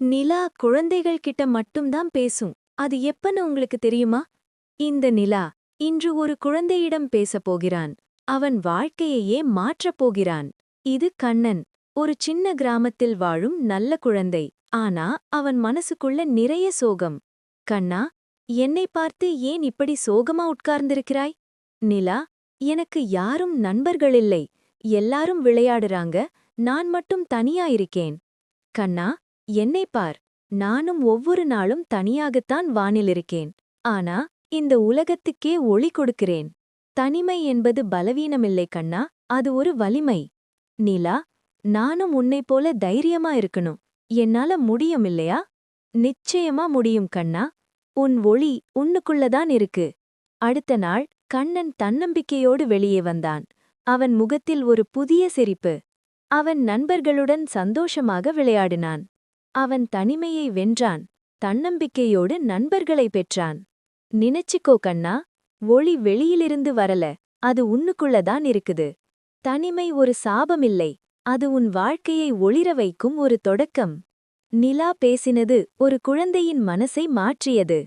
நிலா குழந்தைகள் கிட்ட மட்டும்தான் பேசும். அது எப்பன்னு உங்களுக்கு தெரியுமா? இந்த நிலா இன்று ஒரு குழந்தையிடம் பேசப் போகிறான். அவன் வாழ்க்கையையே மாற்றப் போகிறான். இது கண்ணன். ஒரு சின்ன கிராமத்தில் வாழும் நல்ல குழந்தை. ஆனா அவன் மனசுக்குள்ள நிறைய சோகம். கண்ணா, என்னை பார்த்து ஏன் இப்படி சோகமா உட்கார்ந்திருக்கிறாய்? நிலா, எனக்கு யாரும் நண்பர்களில்லை. எல்லாரும் விளையாடுறாங்க. நான் மட்டும் தனியா இருக்கேன். கண்ணா, என்னைப் பார். நானும் ஒவ்வொரு நாளும் தனியாகத்தான் வானிலிருக்கேன். ஆனா இந்த உலகத்துக்கே ஒளி கொடுக்கிறேன். தனிமை என்பது பலவீனமில்லை கண்ணா, அது ஒரு வலிமை. நிலா, நானும் உன்னைப் போல தைரியமா இருக்கணும். என்னால முடியும் இல்லையா? நிச்சயமா முடியும் கண்ணா. உன் ஒளி உன்னுக்குள்ளதான் இருக்கு. அடுத்த நாள் கண்ணன் தன்னம்பிக்கையோடு வெளியே வந்தான். அவன் முகத்தில் ஒரு புதிய சிரிப்பு. அவன் நண்பர்களுடன் சந்தோஷமாக விளையாடினான். அவன் தனிமையை வென்றான். தன்னம்பிக்கையோடு நண்பர்களை பெற்றான். நினைச்சுக்கோ கண்ணா, ஒளி வெளியிலிருந்து வரல, அது உன்னுக்குள்ளதான் இருக்குது. தனிமை ஒரு சாபமில்லை, அது உன் வாழ்க்கையை ஒளிர வைக்கும் ஒரு தொடக்கம். நிலா பேசினது ஒரு குழந்தையின் மனசை மாற்றியது.